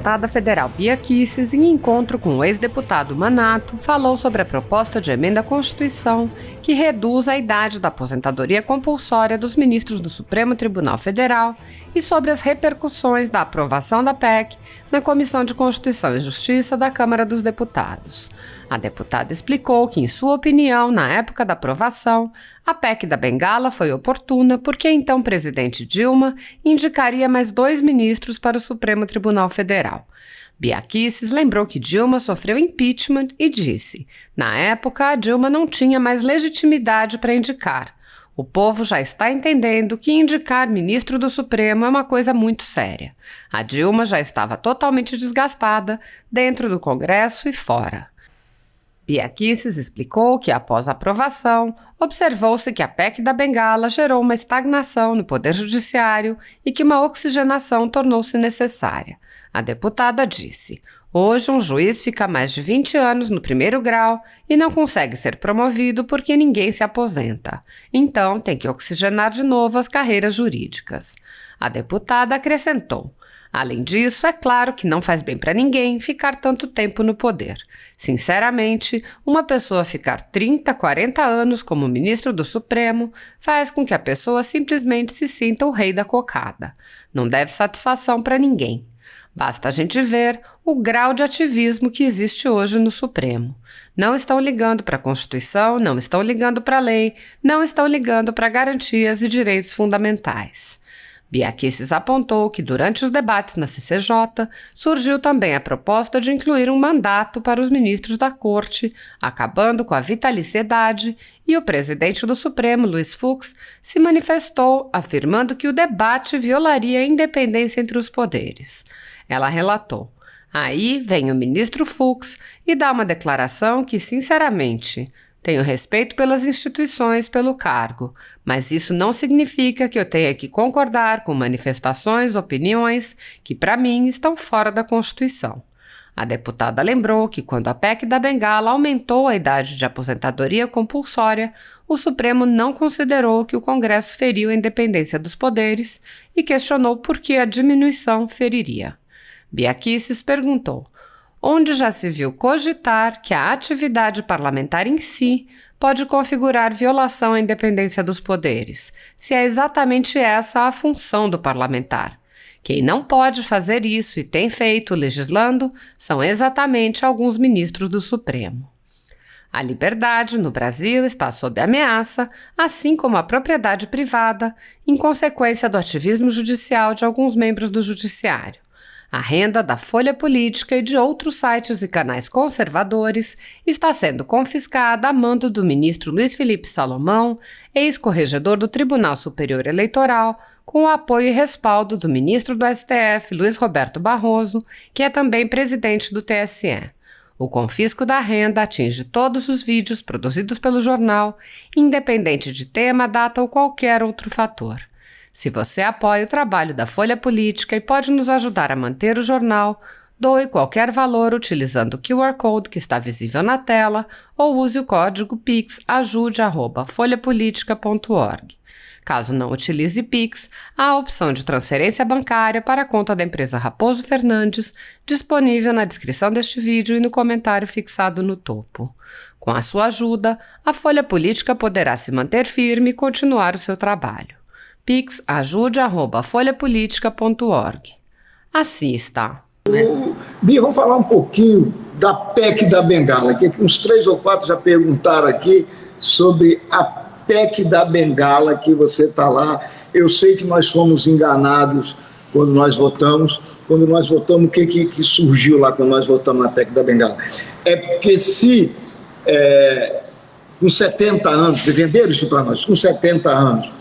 deputada federal Bia Kicis, em encontro com o ex-deputado Manato, falou sobre a proposta de emenda à Constituição que reduz a idade da aposentadoria compulsória dos ministros do Supremo Tribunal Federal e sobre as repercussões da aprovação da PEC na Comissão de Constituição e Justiça da Câmara dos Deputados. A deputada explicou que, em sua opinião, na época da aprovação, a PEC da Bengala foi oportuna porque a então presidente Dilma indicaria mais 2 ministros para o Supremo Tribunal Federal. Bia Kicis lembrou que Dilma sofreu impeachment e disse: na época, a Dilma não tinha mais legitimidade para indicar. O povo já está entendendo que indicar ministro do Supremo é uma coisa muito séria. A Dilma já estava totalmente desgastada dentro do Congresso e fora. Bia Kicis explicou que, após a aprovação, observou-se que a PEC da Bengala gerou uma estagnação no Poder Judiciário e que uma oxigenação tornou-se necessária. A deputada disse: hoje um juiz fica mais de 20 anos no primeiro grau e não consegue ser promovido porque ninguém se aposenta. Então tem que oxigenar de novo as carreiras jurídicas. A deputada acrescentou: além disso, é claro que não faz bem para ninguém ficar tanto tempo no poder. Sinceramente, uma pessoa ficar 30, 40 anos como ministro do Supremo faz com que a pessoa simplesmente se sinta o rei da cocada. Não deve satisfação para ninguém. Basta a gente ver o grau de ativismo que existe hoje no Supremo. Não estão ligando para a Constituição, não estão ligando para a lei, não estão ligando para garantias e direitos fundamentais. Bia Kicis apontou que durante os debates na CCJ surgiu também a proposta de incluir um mandato para os ministros da Corte, acabando com a vitaliciedade, e o presidente do Supremo, Luiz Fux, se manifestou afirmando que o debate violaria a independência entre os poderes. Ela relatou: aí vem o ministro Fux e dá uma declaração que, sinceramente, tenho respeito pelas instituições, pelo cargo, mas isso não significa que eu tenha que concordar com manifestações, opiniões que, para mim, estão fora da Constituição. A deputada lembrou que, quando a PEC da Bengala aumentou a idade de aposentadoria compulsória, o Supremo não considerou que o Congresso feriu a independência dos poderes e questionou por que a diminuição feriria. Bia Kicis perguntou: onde já se viu cogitar que a atividade parlamentar em si pode configurar violação à independência dos poderes, se é exatamente essa a função do parlamentar. Quem não pode fazer isso e tem feito legislando são exatamente alguns ministros do Supremo. A liberdade no Brasil está sob ameaça, assim como a propriedade privada, em consequência do ativismo judicial de alguns membros do Judiciário. A renda da Folha Política e de outros sites e canais conservadores está sendo confiscada a mando do ministro Luiz Felipe Salomão, ex-corregedor do Tribunal Superior Eleitoral, com o apoio e respaldo do ministro do STF, Luiz Roberto Barroso, que é também presidente do TSE. O confisco da renda atinge todos os vídeos produzidos pelo jornal, independente de tema, data ou qualquer outro fator. Se você apoia o trabalho da Folha Política e pode nos ajudar a manter o jornal, doe qualquer valor utilizando o QR Code que está visível na tela ou use o código PIX ajude@folhapolitica.org. Caso não utilize PIX, há a opção de transferência bancária para a conta da empresa Raposo Fernandes, disponível na descrição deste vídeo e no comentário fixado no topo. Com a sua ajuda, a Folha Política poderá se manter firme e continuar o seu trabalho. PIX ajude@folhapolitica.org. Assista. Bia, vamos falar um pouquinho da PEC da Bengala, que uns 3 ou 4 já perguntaram aqui sobre a PEC da Bengala, que você está lá. Eu sei que nós fomos enganados quando nós votamos. Quando nós votamos, o que surgiu lá quando nós votamos na PEC da Bengala? É porque com 70 anos, venderam isso para nós, com 70 anos,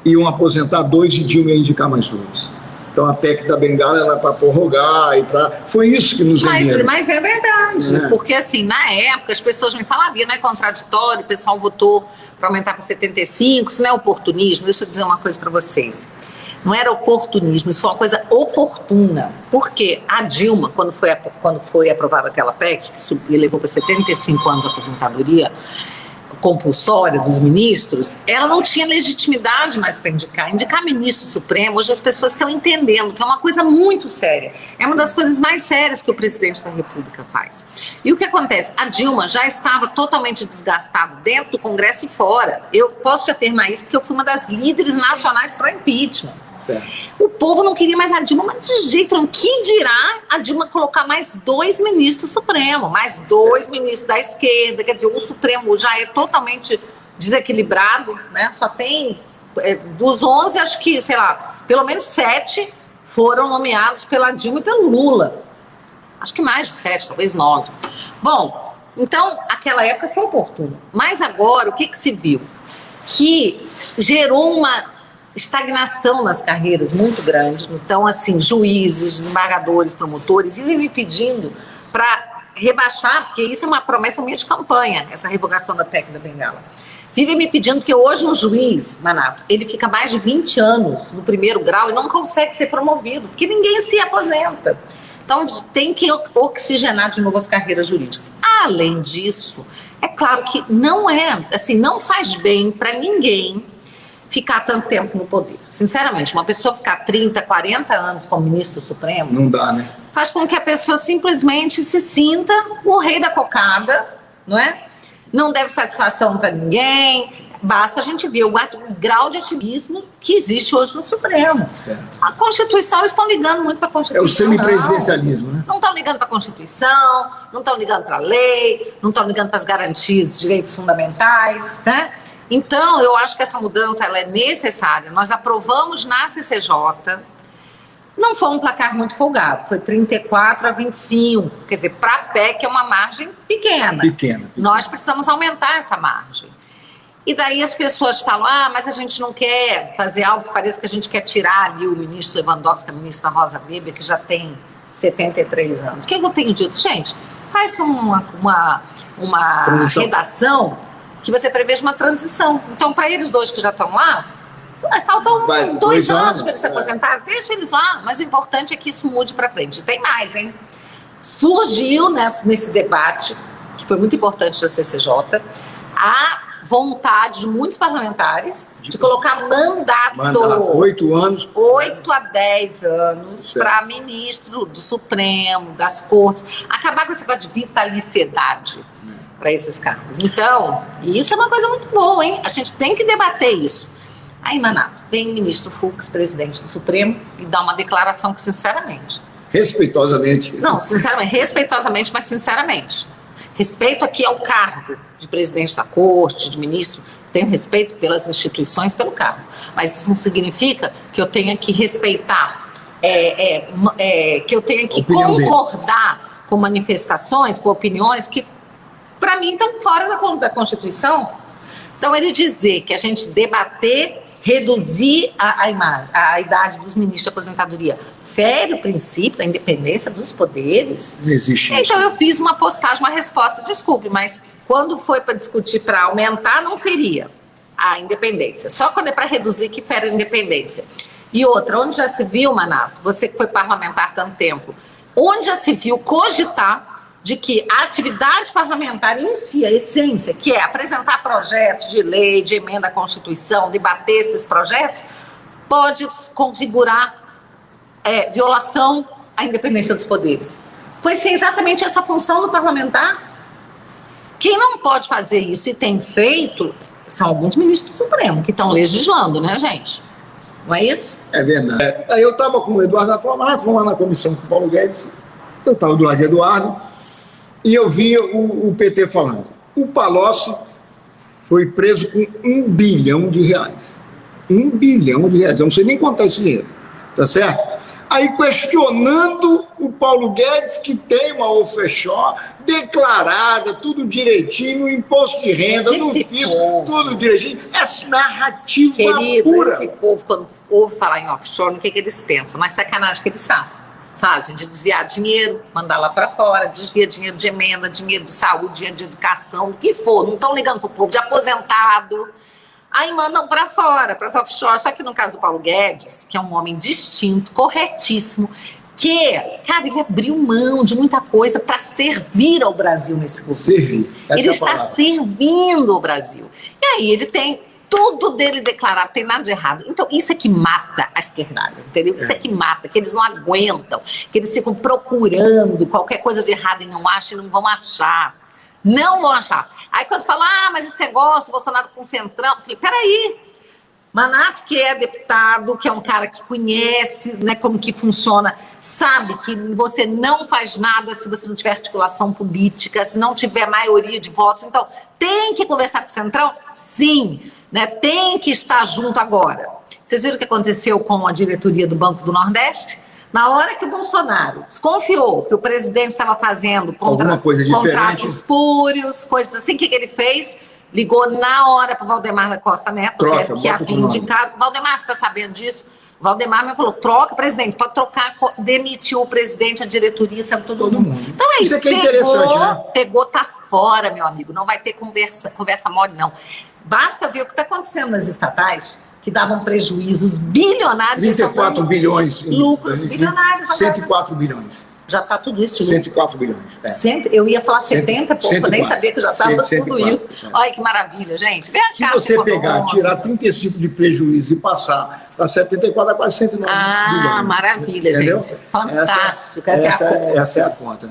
iam aposentar 2 e Dilma ia indicar mais 2. Então a PEC da Bengala era para prorrogar e para... Foi isso que nos venderam. Mas é verdade, porque assim, na época as pessoas me falavam, não é contraditório, o pessoal votou para aumentar para 75, isso não é oportunismo. Deixa eu dizer uma coisa para vocês. Não era oportunismo, isso foi uma coisa oportuna. Porque a Dilma, quando foi aprovada aquela PEC, que levou para 75 anos a aposentadoria, compulsória dos ministros, ela não tinha legitimidade mais para indicar. Indicar ministro supremo, hoje as pessoas estão entendendo que é uma coisa muito séria. É uma das coisas mais sérias que o presidente da República faz. E o que acontece? A Dilma já estava totalmente desgastada dentro do Congresso e fora. Eu posso te afirmar isso porque eu fui uma das líderes nacionais para impeachment. Certo. O povo não queria mais a Dilma, mas de jeito nenhum. Que dirá a Dilma colocar mais 2 ministros supremos, mais 2 ministros da esquerda, quer dizer, o Supremo já é totalmente desequilibrado, né? Só tem, dos 11, acho que, sei lá, pelo menos 7 foram nomeados pela Dilma e pelo Lula. Acho que mais de 7, talvez 9. Bom, então, aquela época foi oportuna. Mas agora, o que se viu? Que gerou uma estagnação nas carreiras muito grande. Então, assim, juízes, desembargadores, promotores, e me pedindo para rebaixar, porque isso é uma promessa minha de campanha, essa revogação da PEC da Bengala. Vivem me pedindo que hoje um juiz, Manato, ele fica mais de 20 anos no primeiro grau e não consegue ser promovido, porque ninguém se aposenta. Então, tem que oxigenar de novo as carreiras jurídicas. Além disso, é claro que não é, assim, não faz bem para ninguém ficar tanto tempo no poder. Sinceramente, uma pessoa ficar 30, 40 anos como ministro supremo... Não dá, né? Faz com que a pessoa simplesmente se sinta o rei da cocada, não é? Não deve satisfação para ninguém. Basta a gente ver o grau de ativismo que existe hoje no Supremo. Certo. A Constituição, eles estão ligando muito para a Constituição. É o semipresidencialismo, né? Não estão ligando para a Constituição, não estão ligando para a lei, não estão ligando para as garantias de direitos fundamentais, né? Então, eu acho que essa mudança ela é necessária. Nós aprovamos na CCJ, não foi um placar muito folgado, foi 34-25, quer dizer, para a PEC é uma margem pequena. Pequena. Nós precisamos aumentar essa margem. E daí as pessoas falam, mas a gente não quer fazer algo que pareça que a gente quer tirar ali o ministro Lewandowski, a ministra Rosa Weber, que já tem 73 anos. O que eu tenho dito? Gente, faz uma redação que você preveja uma transição. Então, para eles dois que já estão lá, faltam 2 anos para eles se aposentarem, deixa eles lá. Mas o importante é que isso mude para frente. E tem mais, hein? Surgiu nesse debate, que foi muito importante da CCJ, a vontade de muitos parlamentares de colocar mandato 8 anos. 8 a 10 anos para ministro do Supremo, das Cortes. Acabar com esse negócio de vitaliciedade para esses cargos. Então, isso é uma coisa muito boa, hein? A gente tem que debater isso. Aí, Manato, vem o ministro Fux, presidente do Supremo, e dá uma declaração que, sinceramente... Respeitosamente. Não, sinceramente, respeitosamente, mas sinceramente. Respeito aqui ao cargo de presidente da Corte, de ministro, tenho respeito pelas instituições, pelo cargo. Mas isso não significa que eu tenha que respeitar, que eu tenha que concordar com manifestações, com opiniões que, para mim, estão fora da Constituição. Então, ele dizer que a gente debater, reduzir a idade dos ministros de aposentadoria, fere o princípio da independência dos poderes. Não existe isso. Então, eu fiz uma postagem, uma resposta, desculpe, mas quando foi para discutir para aumentar, não feria a independência. Só quando é para reduzir que fere a independência. E outra, onde já se viu, Manato, você que foi parlamentar há tanto tempo, onde já se viu cogitar de que a atividade parlamentar em si, a essência, que é apresentar projetos de lei, de emenda à Constituição, debater esses projetos, pode configurar violação à independência dos poderes. Foi ser exatamente essa função do parlamentar. Quem não pode fazer isso e tem feito são alguns ministros do Supremo que estão legislando, né, gente? Não é isso? É verdade. Aí eu estava com o Eduardo, fomos lá na comissão com o Paulo Guedes, eu estava do lado de Eduardo, e eu vi o PT falando. O Palocci foi preso com R$1 bilhão. R$1 bilhão. Eu não sei nem contar esse dinheiro. Tá certo? Aí questionando o Paulo Guedes, que tem uma offshore declarada, tudo direitinho, no imposto de renda, no FIS, tudo direitinho. É narrativa Querido, pura. Esse povo, quando ouve falar em offshore, o que eles pensam? Mas sacanagem que eles fazem de desviar dinheiro, mandar lá para fora, desvia dinheiro de emenda, dinheiro de saúde, dinheiro de educação, o que for, não estão ligando para o povo de aposentado, aí mandam para fora, para as offshore. Só que no caso do Paulo Guedes, que é um homem distinto, corretíssimo, que, cara, ele abriu mão de muita coisa para servir ao Brasil nesse governo. Servir. Ele está servindo o Brasil. E aí ele tem tudo dele declarado, não tem nada de errado. Então, isso é que mata a esquerdalha, entendeu? Isso é que mata, que eles não aguentam, que eles ficam procurando qualquer coisa de errado e não acham, e não vão achar. Não vão achar. Aí quando fala, mas esse negócio, Bolsonaro com o Centrão, eu falei, peraí, Manato, que é deputado, que é um cara que conhece, né, como que funciona, sabe que você não faz nada se você não tiver articulação política, se não tiver maioria de votos. Então, tem que conversar com o Centrão? Sim. Né, tem que estar junto agora. Vocês viram o que aconteceu com a diretoria do Banco do Nordeste? Na hora que o Bolsonaro desconfiou que o presidente estava fazendo contratos espúrios, coisas assim, o que ele fez? Ligou na hora para o Valdemar da Costa Neto, que havia indicado. Valdemar, você está sabendo disso? O Valdemar me falou, troca, presidente, pode trocar, demitiu o presidente, a diretoria, sabe, todo mundo. Então é isso, que é interessante, né? Pegou, tá fora, meu amigo, não vai ter conversa mole, não. Basta ver o que está acontecendo nas estatais, que davam prejuízos bilionários. 34 bilhões. Lucros bilionários. 104 bilhões. Já está tudo isso. 104 bilhões. Eu ia falar 70 e pouco, 104, nem sabia que já estava tudo isso. Olha que maravilha, gente. Vê a Se você pegar, tirar 35 de prejuízo e passar para 74, é quase 109 bilhões. Maravilha, entendeu? Gente. Fantástico. Essa é a conta.